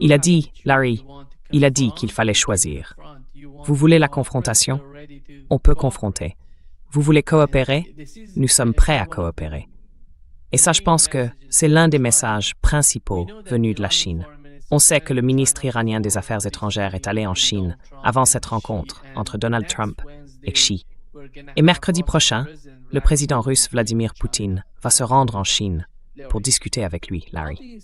Il a dit, Larry, il a dit qu'il fallait choisir. Vous voulez la confrontation? On peut confronter. Vous voulez coopérer? Nous sommes prêts à coopérer. Et ça, je pense que c'est l'un des messages principaux venus de la Chine. On sait que le ministre iranien des Affaires étrangères est allé en Chine avant cette rencontre entre Donald Trump et Xi. Et mercredi prochain, le président russe Vladimir Poutine va se rendre en Chine pour discuter avec lui, Larry.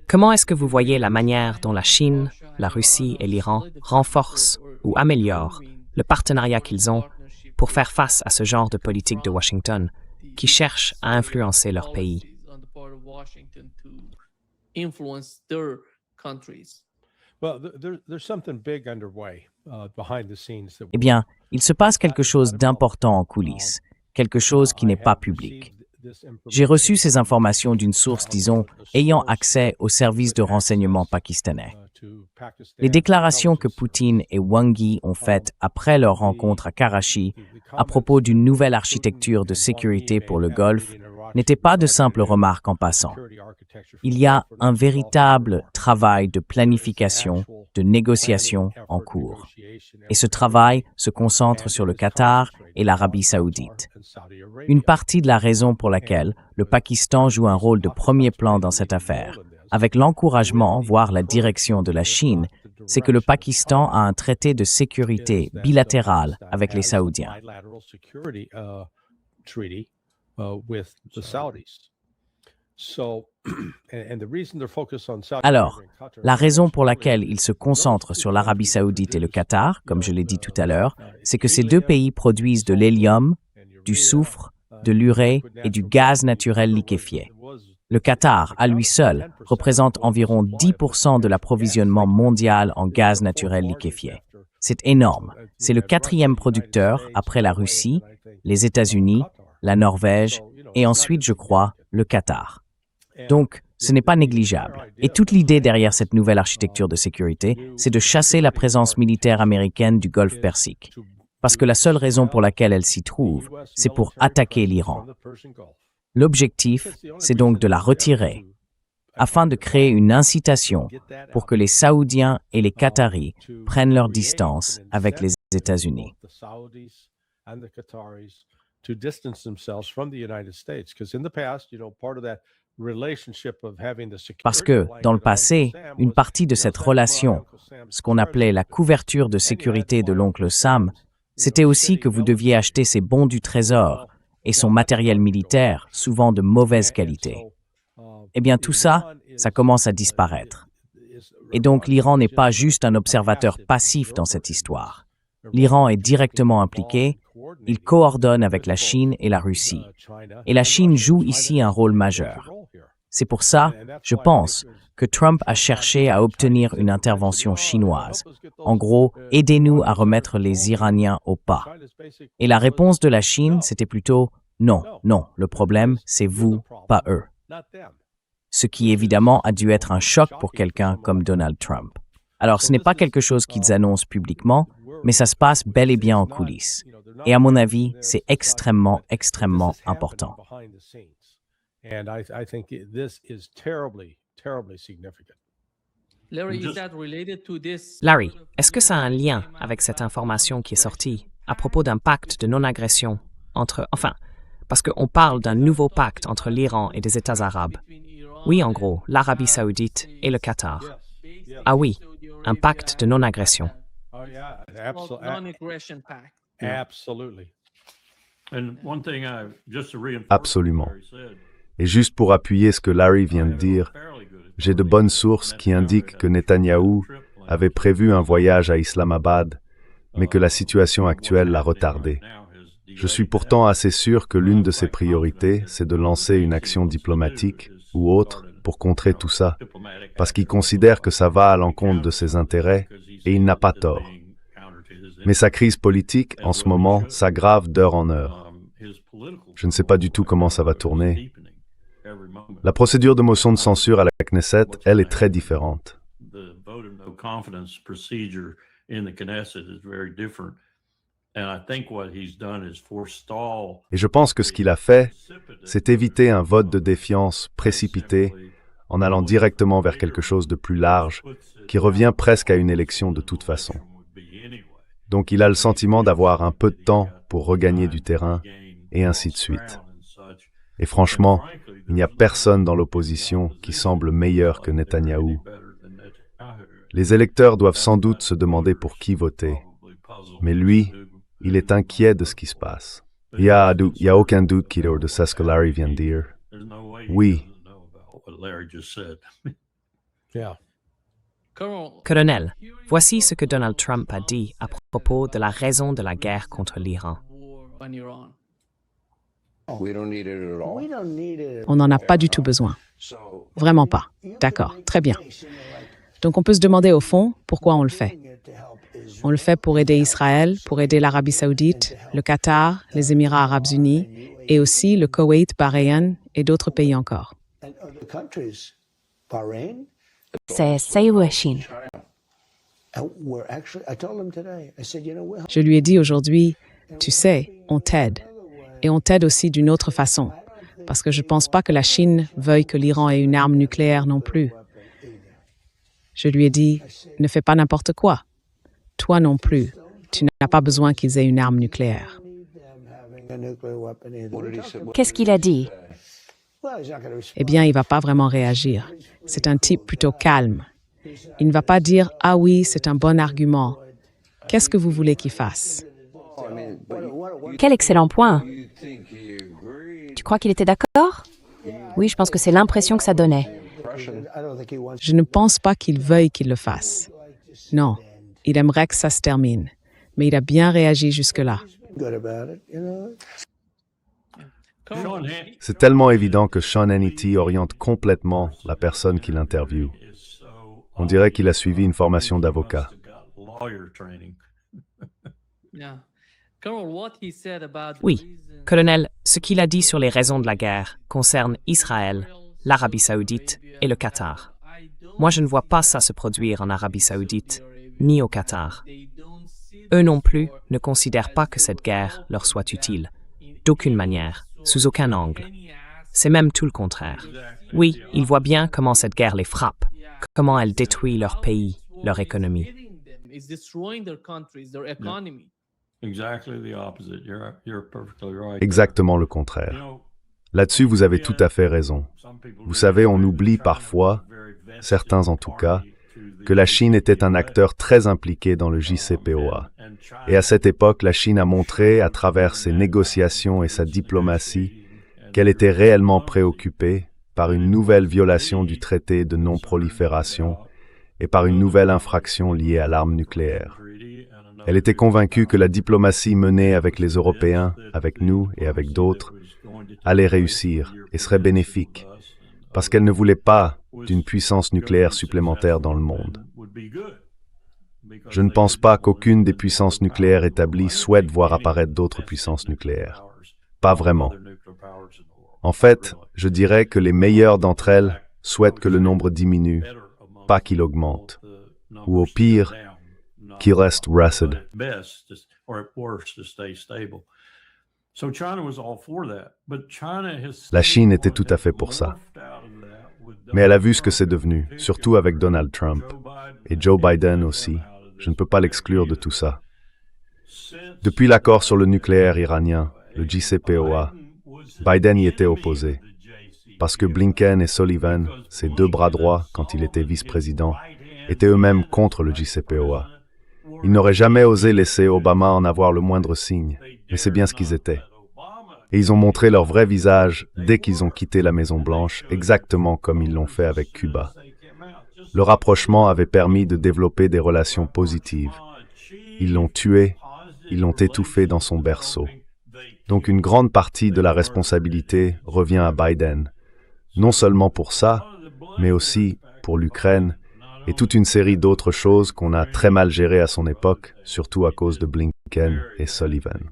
Comment est-ce que vous voyez la manière dont la Chine, la Russie et l'Iran renforcent ou améliorent le partenariat qu'ils ont pour faire face à ce genre de politique de Washington qui cherche à influencer leur pays? Eh bien, il se passe quelque chose d'important en coulisses, quelque chose qui n'est pas public. J'ai reçu ces informations d'une source, disons, ayant accès aux services de renseignement pakistanais. Les déclarations que Poutine et Wang Yi ont faites après leur rencontre à Karachi à propos d'une nouvelle architecture de sécurité pour le Golfe n'étaient pas de simples remarques en passant. Il y a un véritable travail de planification, de négociation en cours. Et ce travail se concentre sur le Qatar et l'Arabie saoudite. Une partie de la raison pour laquelle le Pakistan joue un rôle de premier plan dans cette affaire, avec l'encouragement, voire la direction de la Chine, c'est que le Pakistan a un traité de sécurité bilatéral avec les Saoudiens. Alors, la raison pour laquelle ils se concentrent sur l'Arabie saoudite et le Qatar, comme je l'ai dit tout à l'heure, c'est que ces deux pays produisent de l'hélium, du soufre, de l'urée et du gaz naturel liquéfié. Le Qatar, à lui seul, représente environ 10% de l'approvisionnement mondial en gaz naturel liquéfié. C'est énorme. C'est le 4e producteur après la Russie, les États-Unis, la Norvège et ensuite, je crois, le Qatar. Donc, ce n'est pas négligeable. Et toute l'idée derrière cette nouvelle architecture de sécurité, c'est de chasser la présence militaire américaine du Golfe Persique. Parce que la seule raison pour laquelle elle s'y trouve, c'est pour attaquer l'Iran. L'objectif, c'est donc de la retirer, afin de créer une incitation pour que les Saoudiens et les Qataris prennent leur distance avec les États-Unis. Parce que, dans le passé, une partie de cette relation, ce qu'on appelait la couverture de sécurité de l'oncle Sam, c'était aussi que vous deviez acheter ses bons du trésor et son matériel militaire, souvent de mauvaise qualité. Eh bien, tout ça, ça commence à disparaître. Et donc, l'Iran n'est pas juste un observateur passif dans cette histoire. L'Iran est directement impliqué, il coordonne avec la Chine et la Russie. Et la Chine joue ici un rôle majeur. C'est pour ça, je pense, que Trump a cherché à obtenir une intervention chinoise. En gros, aidez-nous à remettre les Iraniens au pas. Et la réponse de la Chine, c'était plutôt « non, non, le problème, c'est vous, pas eux ». Ce qui évidemment a dû être un choc pour quelqu'un comme Donald Trump. Alors ce n'est pas quelque chose qu'ils annoncent publiquement, mais ça se passe bel et bien en coulisses. Et à mon avis, c'est extrêmement, extrêmement important. Larry, est-ce que ça a un lien avec cette information qui est sortie à propos d'un pacte de non-agression entre... parce qu'on parle d'un nouveau pacte entre l'Iran et des États arabes. Oui, en gros, l'Arabie saoudite et le Qatar. Ah oui, un pacte de non-agression. Absolument. Et juste pour appuyer ce que Larry vient de dire, j'ai de bonnes sources qui indiquent que Netanyahou avait prévu un voyage à Islamabad, mais que la situation actuelle l'a retardé. Je suis pourtant assez sûr que l'une de ses priorités, c'est de lancer une action diplomatique ou autre pour contrer tout ça, parce qu'il considère que ça va à l'encontre de ses intérêts et il n'a pas tort. Mais sa crise politique, en ce moment, s'aggrave d'heure en heure. Je ne sais pas du tout comment ça va tourner. La procédure de motion de censure à la Knesset, elle est très différente. Et je pense que ce qu'il a fait, c'est éviter un vote de défiance précipité en allant directement vers quelque chose de plus large, qui revient presque à une élection de toute façon. Donc il a le sentiment d'avoir un peu de temps pour regagner du terrain, et ainsi de suite. Et franchement, il n'y a personne dans l'opposition qui semble meilleur que Netanyahou. Les électeurs doivent sans doute se demander pour qui voter. Mais lui, il est inquiet de ce qui se passe. Il y a aucun doute de ce que Larry vient de dire. Oui. Colonel, voici ce que Donald Trump a dit à propos de la raison de la guerre contre l'Iran. On n'en a pas du tout besoin. Vraiment pas. D'accord, très bien. Donc on peut se demander au fond pourquoi on le fait. On le fait pour aider Israël, pour aider l'Arabie Saoudite, le Qatar, les Émirats Arabes Unis et aussi le Koweït, Bahreïn et d'autres pays encore. C'est où la Chine? Je lui ai dit aujourd'hui, tu sais, on t'aide. Et on t'aide aussi d'une autre façon. Parce que je ne pense pas que la Chine veuille que l'Iran ait une arme nucléaire non plus. Je lui ai dit, ne fais pas n'importe quoi. Toi non plus. Tu n'as pas besoin qu'ils aient une arme nucléaire. Qu'est-ce qu'il a dit? Eh bien, il ne va pas vraiment réagir. C'est un type plutôt calme. Il ne va pas dire « Ah oui, c'est un bon argument. Qu'est-ce que vous voulez qu'il fasse ?» Quel excellent point. Tu crois qu'il était d'accord? Oui, je pense que c'est l'impression que ça donnait. Je ne pense pas qu'il veuille qu'il le fasse. Non, il aimerait que ça se termine. Mais il a bien réagi jusque-là. C'est tellement évident que Sean Hannity oriente complètement la personne qu'il interviewe. On dirait qu'il a suivi une formation d'avocat. Oui, colonel, ce qu'il a dit sur les raisons de la guerre concerne Israël, l'Arabie Saoudite et le Qatar. Moi, je ne vois pas ça se produire en Arabie Saoudite, ni au Qatar. Eux non plus ne considèrent pas que cette guerre leur soit utile, d'aucune manière, sous aucun angle. C'est même tout le contraire. Oui, ils voient bien comment cette guerre les frappe, comment elle détruit leur pays, leur économie. Exactement le contraire. Là-dessus, vous avez tout à fait raison. Vous savez, on oublie parfois, certains en tout cas, que la Chine était un acteur très impliqué dans le JCPOA. Et à cette époque, la Chine a montré, à travers ses négociations et sa diplomatie, qu'elle était réellement préoccupée par une nouvelle violation du traité de non-prolifération et par une nouvelle infraction liée à l'arme nucléaire. Elle était convaincue que la diplomatie menée avec les Européens, avec nous et avec d'autres, allait réussir et serait bénéfique, parce qu'elle ne voulait pas d'une puissance nucléaire supplémentaire dans le monde. Je ne pense pas qu'aucune des puissances nucléaires établies souhaite voir apparaître d'autres puissances nucléaires. Pas vraiment. En fait, je dirais que les meilleures d'entre elles souhaitent que le nombre diminue, pas qu'il augmente. Ou au pire, qu'il reste RACID. La Chine était tout à fait pour ça. Mais elle a vu ce que c'est devenu, surtout avec Donald Trump. Et Joe Biden aussi. Je ne peux pas l'exclure de tout ça. Depuis l'accord sur le nucléaire iranien, le JCPOA, Biden y était opposé. Parce que Blinken et Sullivan, ses deux bras droits quand il était vice-président, étaient eux-mêmes contre le JCPOA. Ils n'auraient jamais osé laisser Obama en avoir le moindre signe, mais c'est bien ce qu'ils étaient. Et ils ont montré leur vrai visage dès qu'ils ont quitté la Maison-Blanche, exactement comme ils l'ont fait avec Cuba. Le rapprochement avait permis de développer des relations positives. Ils l'ont tué, ils l'ont étouffé dans son berceau. Donc une grande partie de la responsabilité revient à Biden, non seulement pour ça, mais aussi pour l'Ukraine et toute une série d'autres choses qu'on a très mal gérées à son époque, surtout à cause de Blinken et Sullivan.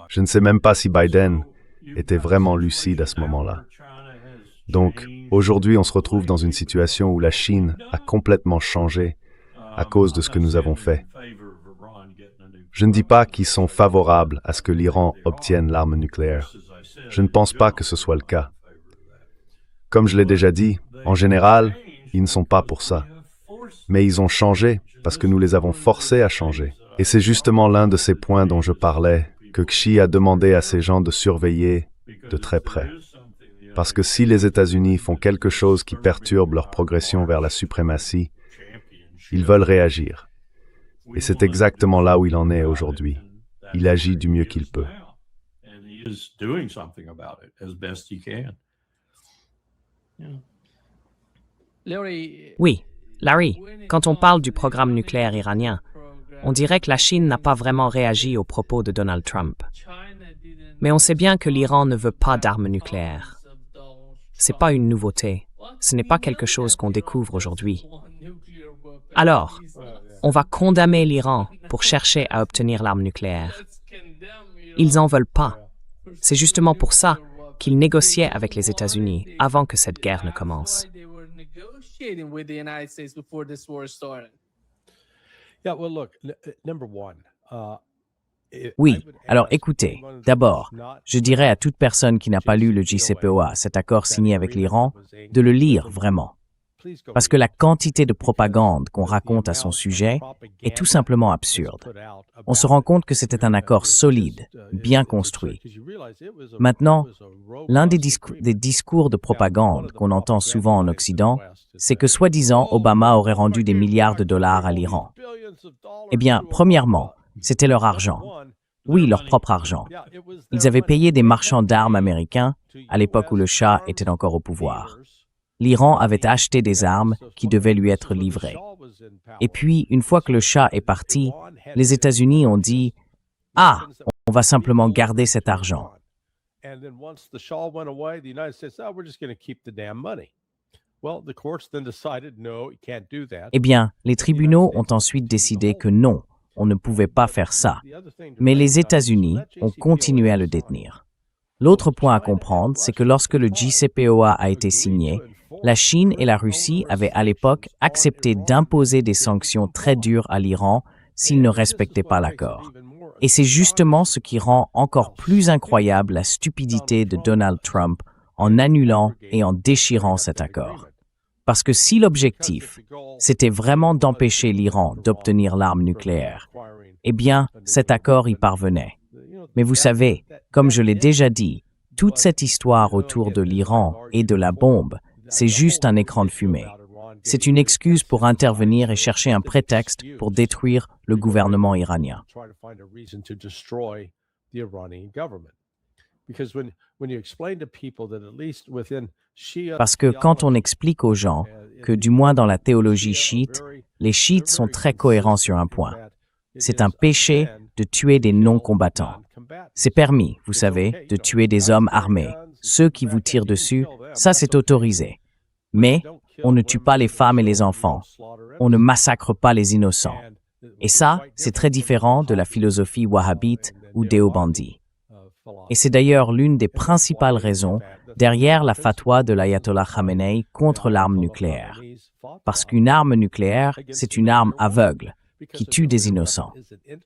Je ne sais même pas si Biden était vraiment lucide à ce moment-là. Donc, aujourd'hui, on se retrouve dans une situation où la Chine a complètement changé à cause de ce que nous avons fait. Je ne dis pas qu'ils sont favorables à ce que l'Iran obtienne l'arme nucléaire. Je ne pense pas que ce soit le cas. Comme je l'ai déjà dit, en général, ils ne sont pas pour ça. Mais ils ont changé parce que nous les avons forcés à changer. Et c'est justement l'un de ces points dont je parlais que Xi a demandé à ses gens de surveiller de très près. Parce que si les États-Unis font quelque chose qui perturbe leur progression vers la suprématie, ils veulent réagir. Et c'est exactement là où il en est aujourd'hui. Il agit du mieux qu'il peut. Oui, Larry, quand on parle du programme nucléaire iranien, on dirait que la Chine n'a pas vraiment réagi aux propos de Donald Trump. Mais on sait bien que l'Iran ne veut pas d'armes nucléaires. C'est pas une nouveauté. Ce n'est pas quelque chose qu'on découvre aujourd'hui. Alors, on va condamner l'Iran pour chercher à obtenir l'arme nucléaire. Ils n'en veulent pas. C'est justement pour ça qu'ils négociaient avec les États-Unis avant que cette guerre ne commence. Oui, alors écoutez, d'abord, je dirais à toute personne qui n'a pas lu le JCPOA, cet accord signé avec l'Iran, de le lire vraiment. Parce que la quantité de propagande qu'on raconte à son sujet est tout simplement absurde. On se rend compte que c'était un accord solide, bien construit. Maintenant, l'un des discours de propagande qu'on entend souvent en Occident, c'est que soi-disant Obama aurait rendu des milliards de dollars à l'Iran. Eh bien, premièrement, c'était leur argent. Oui, leur propre argent. Ils avaient payé des marchands d'armes américains à l'époque où le Shah était encore au pouvoir. L'Iran avait acheté des armes qui devaient lui être livrées. Et puis, une fois que le Shah est parti, les États-Unis ont dit « Ah, on va simplement garder cet argent. » Eh bien, les tribunaux ont ensuite décidé que non, on ne pouvait pas faire ça. Mais les États-Unis ont continué à le détenir. L'autre point à comprendre, c'est que lorsque le JCPOA a été signé, la Chine et la Russie avaient à l'époque accepté d'imposer des sanctions très dures à l'Iran s'il ne respectait pas l'accord. Et c'est justement ce qui rend encore plus incroyable la stupidité de Donald Trump en annulant et en déchirant cet accord. Parce que si l'objectif, c'était vraiment d'empêcher l'Iran d'obtenir l'arme nucléaire, eh bien, cet accord y parvenait. Mais vous savez, comme je l'ai déjà dit, toute cette histoire autour de l'Iran et de la bombe, c'est juste un écran de fumée. C'est une excuse pour intervenir et chercher un prétexte pour détruire le gouvernement iranien. Parce que quand on explique aux gens que, du moins dans la théologie chiite, les chiites sont très cohérents sur un point. C'est un péché de tuer des non-combattants. C'est permis, vous savez, de tuer des hommes armés. Ceux qui vous tirent dessus, ça c'est autorisé. Mais on ne tue pas les femmes et les enfants. On ne massacre pas les innocents. Et ça, c'est très différent de la philosophie wahhabite ou déobandi. Et c'est d'ailleurs l'une des principales raisons derrière la fatwa de l'ayatollah Khamenei contre l'arme nucléaire. Parce qu'une arme nucléaire, c'est une arme aveugle qui tue des innocents.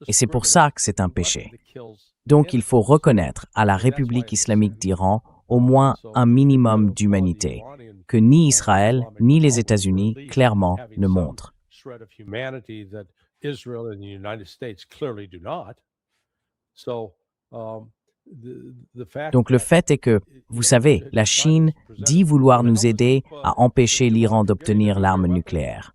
Et c'est pour ça que c'est un péché. Donc il faut reconnaître à la République islamique d'Iran au moins un minimum d'humanité, que ni Israël ni les États-Unis clairement ne montrent. Donc le fait est que, vous savez, la Chine dit vouloir nous aider à empêcher l'Iran d'obtenir l'arme nucléaire.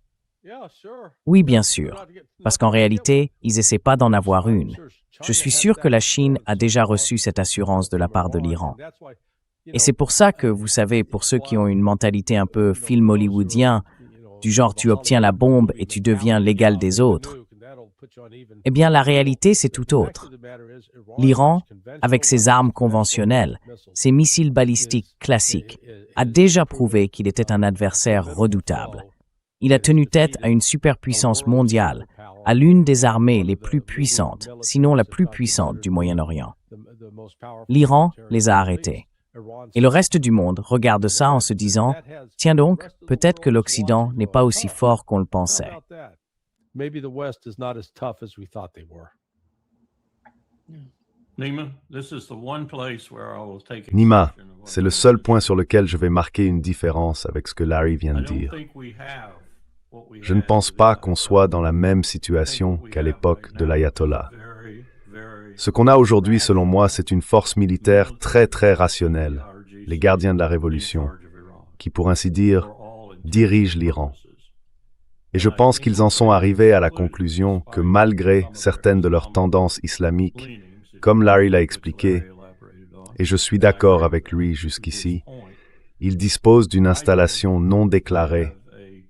Oui, bien sûr, parce qu'en réalité, ils n'essaient pas d'en avoir une. Je suis sûr que la Chine a déjà reçu cette assurance de la part de l'Iran. Et c'est pour ça que, vous savez, pour ceux qui ont une mentalité un peu film hollywoodien, du genre tu obtiens la bombe et tu deviens l'égal des autres, eh bien la réalité c'est tout autre. L'Iran, avec ses armes conventionnelles, ses missiles balistiques classiques, a déjà prouvé qu'il était un adversaire redoutable. Il a tenu tête à une superpuissance mondiale, à l'une des armées les plus puissantes, sinon la plus puissante du Moyen-Orient. L'Iran les a arrêtés. Et le reste du monde regarde ça en se disant « Tiens donc, peut-être que l'Occident n'est pas aussi fort qu'on le pensait. » Nima, c'est le seul point sur lequel je vais marquer une différence avec ce que Larry vient de dire. Je ne pense pas qu'on soit dans la même situation qu'à l'époque de l'Ayatollah. Ce qu'on a aujourd'hui, selon moi, c'est une force militaire très rationnelle, les gardiens de la Révolution, qui, pour ainsi dire, dirigent l'Iran. Et je pense qu'ils en sont arrivés à la conclusion que malgré certaines de leurs tendances islamiques, comme Larry l'a expliqué, et je suis d'accord avec lui jusqu'ici, ils disposent d'une installation non déclarée,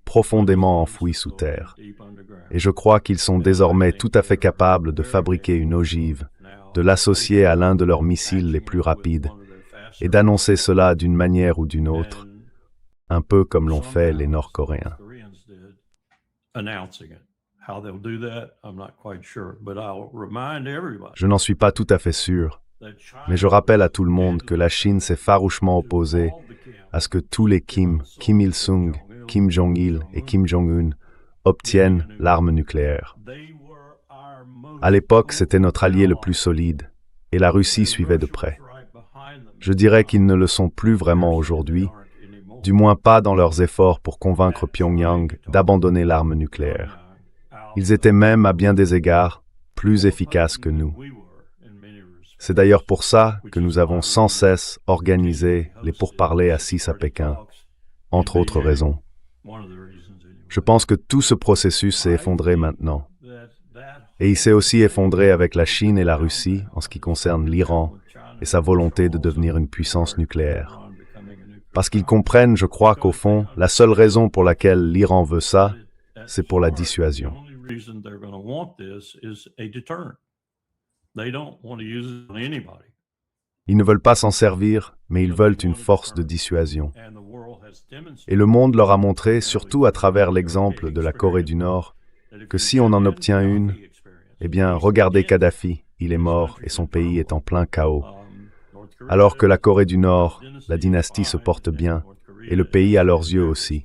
profondément enfouie sous terre. Et je crois qu'ils sont désormais tout à fait capables de fabriquer une ogive, de l'associer à l'un de leurs missiles les plus rapides, et d'annoncer cela d'une manière ou d'une autre, un peu comme l'ont fait les Nord-Coréens. Je n'en suis pas tout à fait sûr, mais je rappelle à tout le monde que la Chine s'est farouchement opposée à ce que tous les Kim Il-sung, Kim Jong-il et Kim Jong-un obtiennent l'arme nucléaire. À l'époque, c'était notre allié le plus solide, et la Russie suivait de près. Je dirais qu'ils ne le sont plus vraiment aujourd'hui, du moins pas dans leurs efforts pour convaincre Pyongyang d'abandonner l'arme nucléaire. Ils étaient même, à bien des égards, plus efficaces que nous. C'est d'ailleurs pour ça que nous avons sans cesse organisé les pourparlers à 6 à Pékin, entre autres raisons. Je pense que tout ce processus s'est effondré maintenant. Et il s'est aussi effondré avec la Chine et la Russie en ce qui concerne l'Iran et sa volonté de devenir une puissance nucléaire. Parce qu'ils comprennent, je crois qu'au fond, la seule raison pour laquelle l'Iran veut ça, c'est pour la dissuasion. Ils ne veulent pas s'en servir, mais ils veulent une force de dissuasion. Et le monde leur a montré, surtout à travers l'exemple de la Corée du Nord, que si on en obtient une, eh bien, regardez Kadhafi, il est mort et son pays est en plein chaos. Alors que la Corée du Nord, la dynastie se porte bien, et le pays à leurs yeux aussi.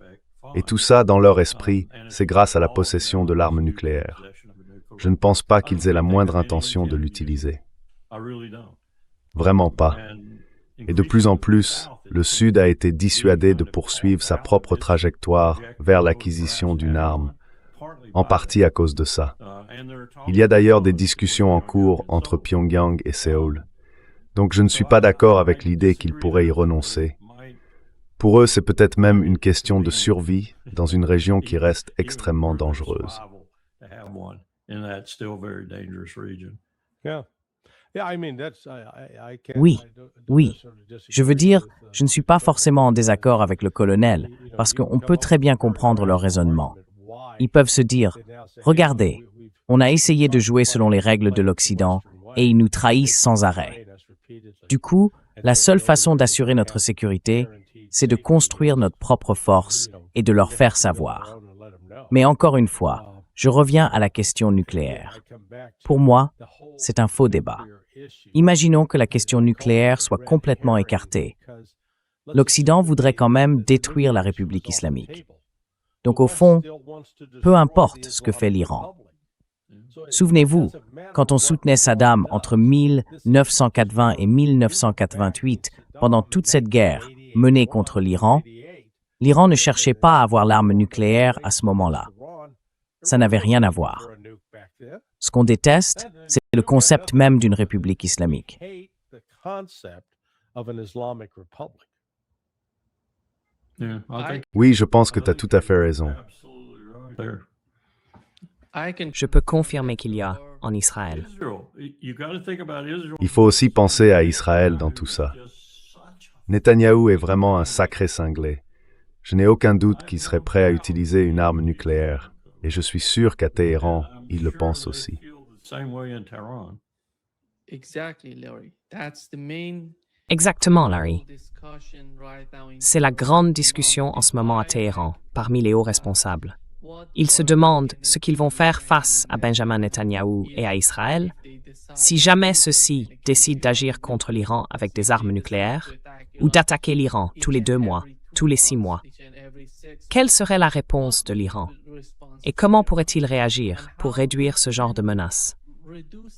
Et tout ça, dans leur esprit, c'est grâce à la possession de l'arme nucléaire. Je ne pense pas qu'ils aient la moindre intention de l'utiliser. Vraiment pas. Et de plus en plus, le Sud a été dissuadé de poursuivre sa propre trajectoire vers l'acquisition d'une arme, en partie à cause de ça. Il y a d'ailleurs des discussions en cours entre Pyongyang et Séoul. Donc je ne suis pas d'accord avec l'idée qu'ils pourraient y renoncer. Pour eux, c'est peut-être même une question de survie dans une région qui reste extrêmement dangereuse. Oui. Je veux dire, je ne suis pas forcément en désaccord avec le colonel, parce qu'on peut très bien comprendre leur raisonnement. Ils peuvent se dire, regardez, on a essayé de jouer selon les règles de l'Occident et ils nous trahissent sans arrêt. Du coup, la seule façon d'assurer notre sécurité, c'est de construire notre propre force et de leur faire savoir. Mais encore une fois, je reviens à la question nucléaire. Pour moi, c'est un faux débat. Imaginons que la question nucléaire soit complètement écartée. L'Occident voudrait quand même détruire la République islamique. Donc au fond, peu importe ce que fait l'Iran. Souvenez-vous, quand on soutenait Saddam entre 1980 et 1988, pendant toute cette guerre menée contre l'Iran, l'Iran ne cherchait pas à avoir l'arme nucléaire à ce moment-là. Ça n'avait rien à voir. Ce qu'on déteste, c'est le concept même d'une république islamique. Oui, je pense que tu as tout à fait raison. Je peux confirmer qu'il y a en Israël. Il faut aussi penser à Israël dans tout ça. Netanyahou est vraiment un sacré cinglé. Je n'ai aucun doute qu'il serait prêt à utiliser une arme nucléaire. Et je suis sûr qu'à Téhéran, il le pense aussi. Exactement, Larry. C'est la grande discussion en ce moment à Téhéran, parmi les hauts responsables. Ils se demandent ce qu'ils vont faire face à Benjamin Netanyahou et à Israël Si jamais ceux-ci décident d'agir contre l'Iran avec des armes nucléaires ou d'attaquer l'Iran tous les 2 mois, tous les 6 mois, quelle serait la réponse de l'Iran? Et comment pourrait-il réagir pour réduire ce genre de menaces?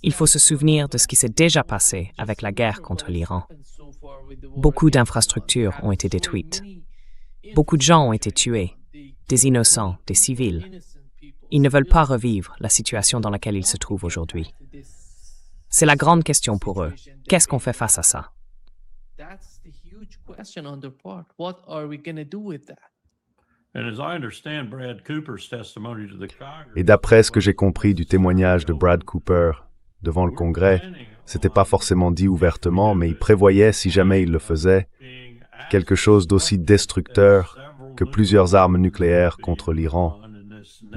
Il faut se souvenir de ce qui s'est déjà passé avec la guerre contre l'Iran. Beaucoup d'infrastructures ont été détruites. Beaucoup de gens ont été tués, des innocents, des civils. Ils ne veulent pas revivre la situation dans laquelle ils se trouvent aujourd'hui. C'est la grande question pour eux. Qu'est-ce qu'on fait face à ça? Et d'après ce que j'ai compris du témoignage de Brad Cooper devant le Congrès, c'était pas forcément dit ouvertement, mais il prévoyait, si jamais il le faisait, quelque chose d'aussi destructeur que plusieurs armes nucléaires contre l'Iran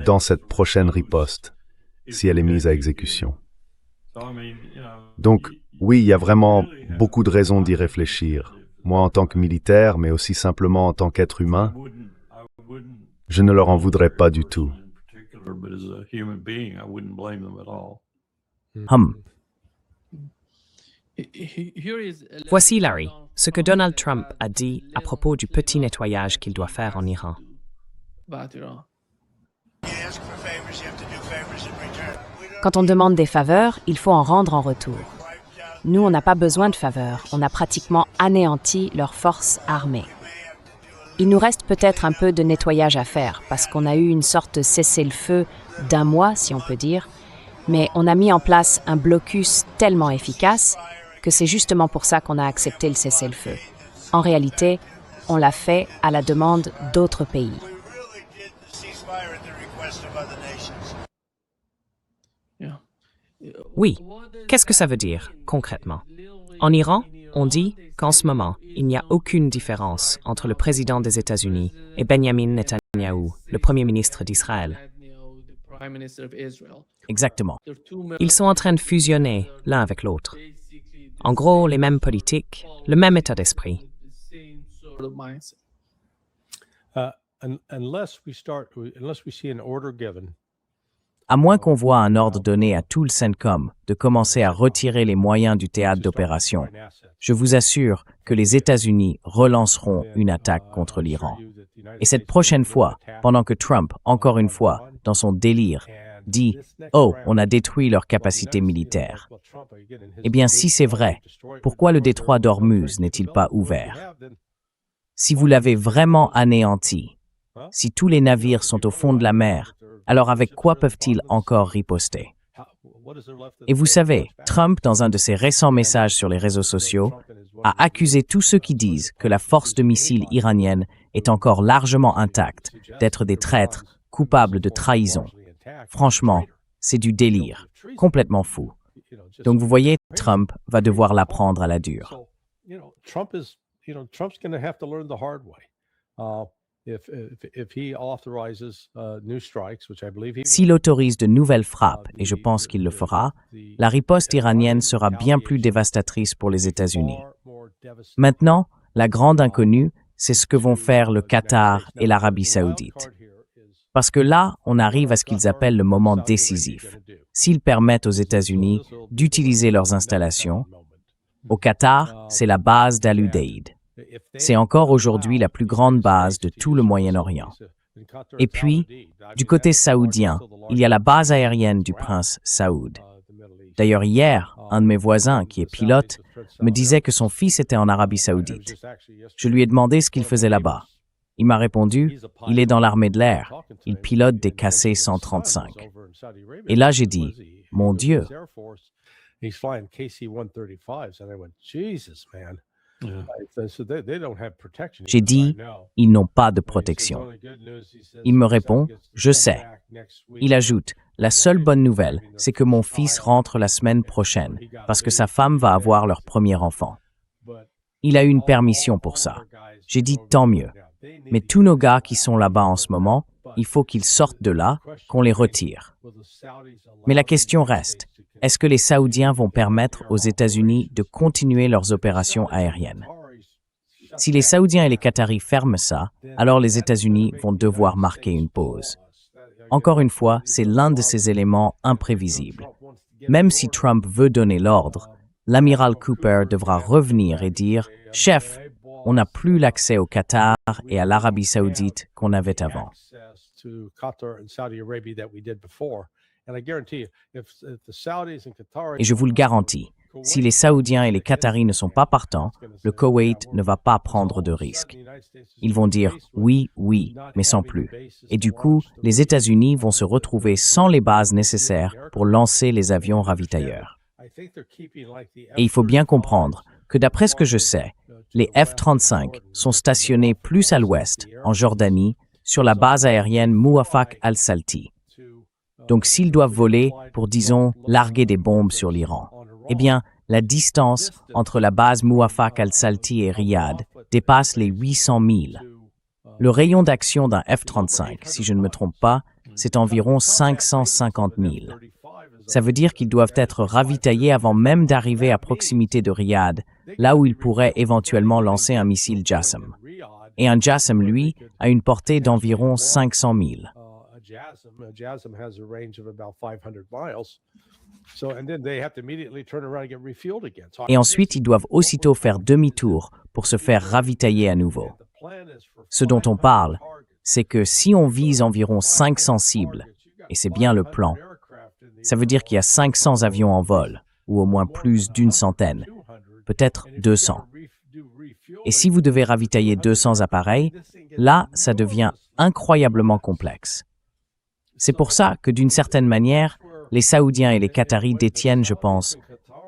dans cette prochaine riposte, si elle est mise à exécution. Donc, oui, il y a vraiment beaucoup de raisons d'y réfléchir. Moi, en tant que militaire, mais aussi simplement en tant qu'être humain, je ne leur en voudrais pas du tout. Voici, Larry, ce que Donald Trump a dit à propos du petit nettoyage qu'il doit faire en Iran. Quand on demande des faveurs, il faut en rendre en retour. Nous, on n'a pas besoin de faveurs. On a pratiquement anéanti leurs forces armées. Il nous reste peut-être un peu de nettoyage à faire, parce qu'on a eu une sorte de cessez-le-feu d'1 mois, si on peut dire, mais on a mis en place un blocus tellement efficace que c'est justement pour ça qu'on a accepté le cessez-le-feu. En réalité, on l'a fait à la demande d'autres pays. Oui, qu'est-ce que ça veut dire, concrètement? En Iran, on dit qu'en ce moment, il n'y a aucune différence entre le président des États-Unis et Benjamin Netanyahou, le premier ministre d'Israël. Exactement. Ils sont en train de fusionner l'un avec l'autre. En gros, les mêmes politiques, le même état d'esprit. À moins qu'on voit un ordre donné à tout le CENTCOM de commencer à retirer les moyens du théâtre d'opération, je vous assure que les États-Unis relanceront une attaque contre l'Iran. Et cette prochaine fois, pendant que Trump, encore une fois, dans son délire, dit « Oh, on a détruit leur capacité militaire ». Eh bien, si c'est vrai, pourquoi le détroit d'Ormuz n'est-il pas ouvert? Si vous l'avez vraiment anéanti, si tous les navires sont au fond de la mer, alors avec quoi peuvent-ils encore riposter? Et vous savez, Trump, dans un de ses récents messages sur les réseaux sociaux, a accusé tous ceux qui disent que la force de missiles iranienne est encore largement intacte d'être des traîtres coupables de trahison. Franchement, c'est du délire, complètement fou. Donc vous voyez, Trump va devoir l'apprendre à la dure. S'il autorise de nouvelles frappes, et je pense qu'il le fera, la riposte iranienne sera bien plus dévastatrice pour les États-Unis. Maintenant, la grande inconnue, c'est ce que vont faire le Qatar et l'Arabie saoudite. Parce que là, on arrive à ce qu'ils appellent le moment décisif. S'ils permettent aux États-Unis d'utiliser leurs installations, au Qatar, c'est la base d'Al-Udeid. C'est encore aujourd'hui la plus grande base de tout le Moyen-Orient. Et puis, du côté saoudien, il y a la base aérienne du prince Saoud. D'ailleurs, hier, un de mes voisins, qui est pilote, me disait que son fils était en Arabie saoudite. Je lui ai demandé ce qu'il faisait là-bas. Il m'a répondu, il est dans l'armée de l'air, il pilote des KC-135. Et là, j'ai dit, mon Dieu. J'ai dit, ils n'ont pas de protection. Il me répond, je sais. Il ajoute, la seule bonne nouvelle, c'est que mon fils rentre la semaine prochaine, parce que sa femme va avoir leur premier enfant. Il a eu une permission pour ça. J'ai dit, tant mieux. Mais tous nos gars qui sont là-bas en ce moment, il faut qu'ils sortent de là, qu'on les retire. Mais la question reste, est-ce que les Saoudiens vont permettre aux États-Unis de continuer leurs opérations aériennes? Si les Saoudiens et les Qataris ferment ça, alors les États-Unis vont devoir marquer une pause. Encore une fois, c'est l'un de ces éléments imprévisibles. Même si Trump veut donner l'ordre, l'amiral Cooper devra revenir et dire « Chef, on n'a plus l'accès au Qatar et à l'Arabie saoudite qu'on avait avant. » Et je vous le garantis, si les Saoudiens et les Qataris ne sont pas partants, le Koweït ne va pas prendre de risques. Ils vont dire oui, oui, mais sans plus. Et du coup, les États-Unis vont se retrouver sans les bases nécessaires pour lancer les avions ravitailleurs. Et il faut bien comprendre que d'après ce que je sais, les F-35 sont stationnés plus à l'ouest, en Jordanie, sur la base aérienne Mouafaq al-Salti. Donc s'ils doivent voler pour, disons, larguer des bombes sur l'Iran, eh bien, la distance entre la base Mouafaq al-Salti et Riyad dépasse les 800 000. Le rayon d'action d'un F-35, si je ne me trompe pas, c'est environ 550 000. Ça veut dire qu'ils doivent être ravitaillés avant même d'arriver à proximité de Riyad, là où ils pourraient éventuellement lancer un missile JASSM. Et un JASSM, lui, a une portée d'environ 500 000. Et ensuite, ils doivent aussitôt faire demi-tour pour se faire ravitailler à nouveau. Ce dont on parle, c'est que si on vise environ 500 cibles, et c'est bien le plan, ça veut dire qu'il y a 500 avions en vol, ou au moins plus d'une centaine, peut-être 200. Et si vous devez ravitailler 200 appareils, là, ça devient incroyablement complexe. C'est pour ça que, d'une certaine manière, les Saoudiens et les Qataris détiennent, je pense,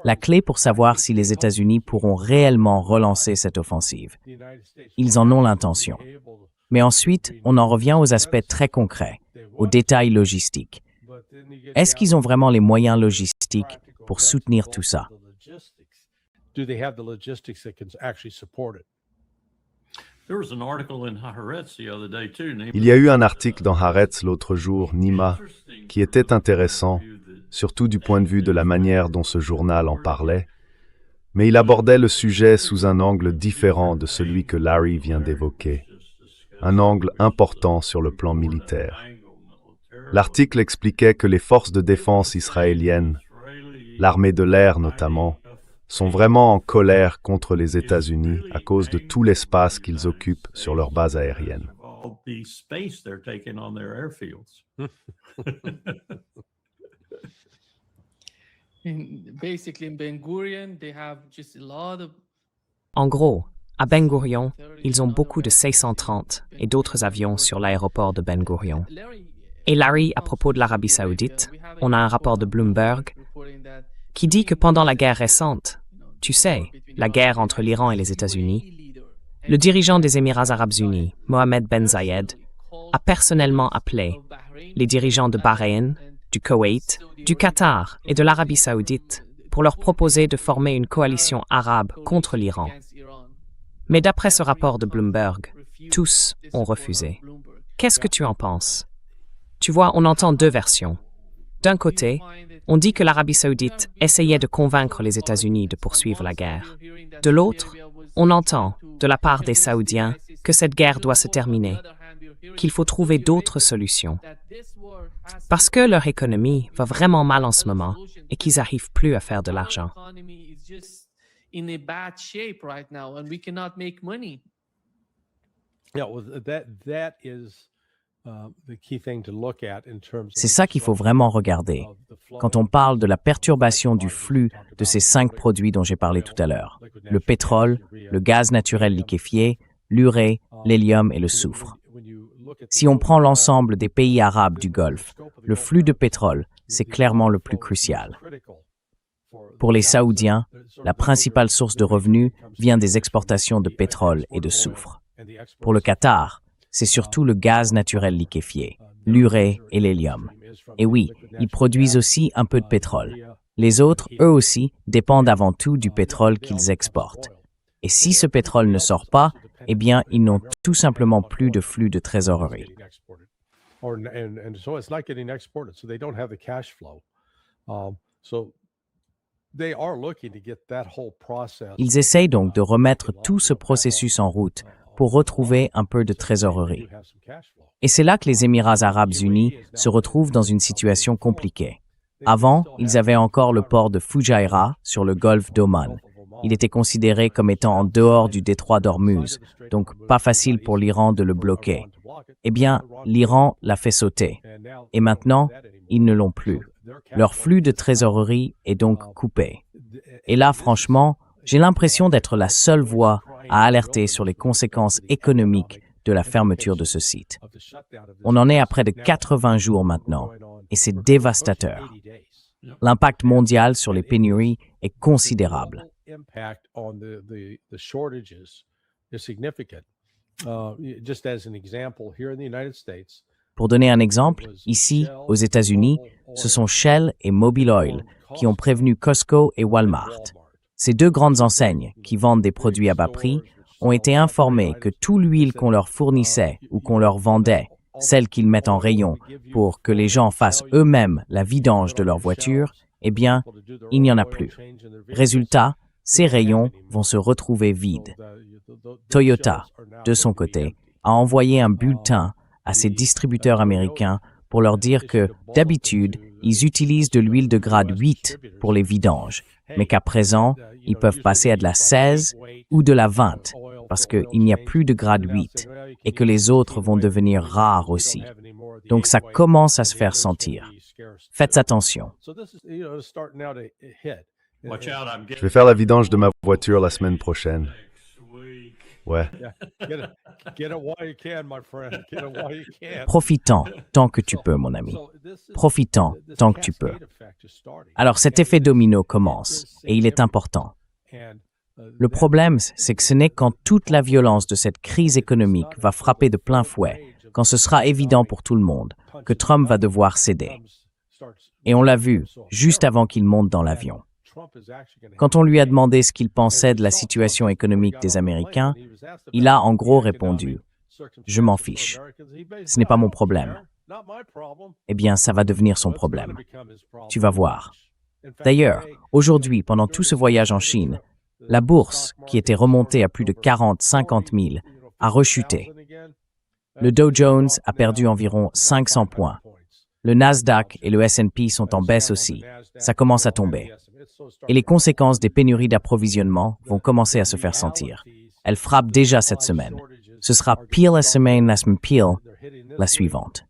la clé pour savoir si les États-Unis pourront réellement relancer cette offensive. Ils en ont l'intention. Mais ensuite, on en revient aux aspects très concrets, aux détails logistiques. Est-ce qu'ils ont vraiment les moyens logistiques pour soutenir tout ça? Il y a eu un article dans Haaretz l'autre jour, Nima, qui était intéressant, surtout du point de vue de la manière dont ce journal en parlait, mais il abordait le sujet sous un angle différent de celui que Larry vient d'évoquer, un angle important sur le plan militaire. L'article expliquait que les forces de défense israéliennes, l'armée de l'air notamment, sont vraiment en colère contre les États-Unis à cause de tout l'espace qu'ils occupent sur leur base aérienne. En gros, à Ben Gurion, ils ont beaucoup de C-130 et d'autres avions sur l'aéroport de Ben Gurion. Et Larry, à propos de l'Arabie saoudite, on a un rapport de Bloomberg qui dit que pendant la guerre récente, tu sais, la guerre entre l'Iran et les États-Unis, le dirigeant des Émirats arabes unis, Mohammed Ben Zayed, a personnellement appelé les dirigeants de Bahreïn, du Koweït, du Qatar et de l'Arabie saoudite pour leur proposer de former une coalition arabe contre l'Iran. Mais d'après ce rapport de Bloomberg, tous ont refusé. Qu'est-ce que tu en penses? Tu vois, on entend deux versions. D'un côté, on dit que l'Arabie saoudite essayait de convaincre les États-Unis de poursuivre la guerre. De l'autre, on entend, de la part des Saoudiens, que cette guerre doit se terminer, qu'il faut trouver d'autres solutions. Parce que leur économie va vraiment mal en ce moment et qu'ils n'arrivent plus à faire de l'argent. C'est ça qu'il faut vraiment regarder quand on parle de la perturbation du flux de ces 5 produits dont j'ai parlé tout à l'heure. Le pétrole, le gaz naturel liquéfié, l'urée, l'hélium et le soufre. Si on prend l'ensemble des pays arabes du Golfe, le flux de pétrole, c'est clairement le plus crucial. Pour les Saoudiens, la principale source de revenus vient des exportations de pétrole et de soufre. Pour le Qatar, c'est surtout le gaz naturel liquéfié, l'urée et l'hélium. Et oui, ils produisent aussi un peu de pétrole. Les autres, eux aussi, dépendent avant tout du pétrole qu'ils exportent. Et si ce pétrole ne sort pas, eh bien, ils n'ont tout simplement plus de flux de trésorerie. Ils essayent donc de remettre tout ce processus en route pour retrouver un peu de trésorerie. Et c'est là que les Émirats arabes unis se retrouvent dans une situation compliquée. Avant, ils avaient encore le port de Fujairah sur le golfe d'Oman. Il était considéré comme étant en dehors du détroit d'Ormuz, donc pas facile pour l'Iran de le bloquer. Eh bien, l'Iran l'a fait sauter. Et maintenant, ils ne l'ont plus. Leur flux de trésorerie est donc coupé. Et là, franchement, j'ai l'impression d'être la seule voix à alerter sur les conséquences économiques de la fermeture de ce site. On en est à près de 80 jours maintenant, et c'est dévastateur. L'impact mondial sur les pénuries est considérable. Pour donner un exemple, ici, aux États-Unis, ce sont Shell et Mobil Oil qui ont prévenu Costco et Walmart. Ces deux grandes enseignes, qui vendent des produits à bas prix, ont été informées que toute l'huile qu'on leur fournissait ou qu'on leur vendait, celle qu'ils mettent en rayon pour que les gens fassent eux-mêmes la vidange de leur voiture, eh bien, il n'y en a plus. Résultat, ces rayons vont se retrouver vides. Toyota, de son côté, a envoyé un bulletin à ses distributeurs américains pour leur dire que, d'habitude, ils utilisent de l'huile de grade 8 pour les vidanges, mais qu'à présent, ils peuvent passer à de la 16 ou de la 20, parce qu'il n'y a plus de grade 8, et que les autres vont devenir rares aussi. Donc ça commence à se faire sentir. Faites attention. Je vais faire la vidange de ma voiture la semaine prochaine. Ouais. Profitant tant que tu peux, mon ami. Profitant tant que tu peux. Alors cet effet domino commence, et il est important. Le problème, c'est que ce n'est quand toute la violence de cette crise économique va frapper de plein fouet, quand ce sera évident pour tout le monde, que Trump va devoir céder. Et on l'a vu, juste avant qu'il monte dans l'avion. Quand on lui a demandé ce qu'il pensait de la situation économique des Américains, il a en gros répondu « Je m'en fiche. Ce n'est pas mon problème. » Eh bien, ça va devenir son problème. Tu vas voir. D'ailleurs, aujourd'hui, pendant tout ce voyage en Chine, la bourse, qui était remontée à plus de 40-50 000, a rechuté. Le Dow Jones a perdu environ 500 points. Le Nasdaq et le S&P sont en baisse aussi. Ça commence à tomber. Et les conséquences des pénuries d'approvisionnement vont commencer à se faire sentir. Elles frappent déjà cette semaine. Ce sera pire la semaine pire la suivante.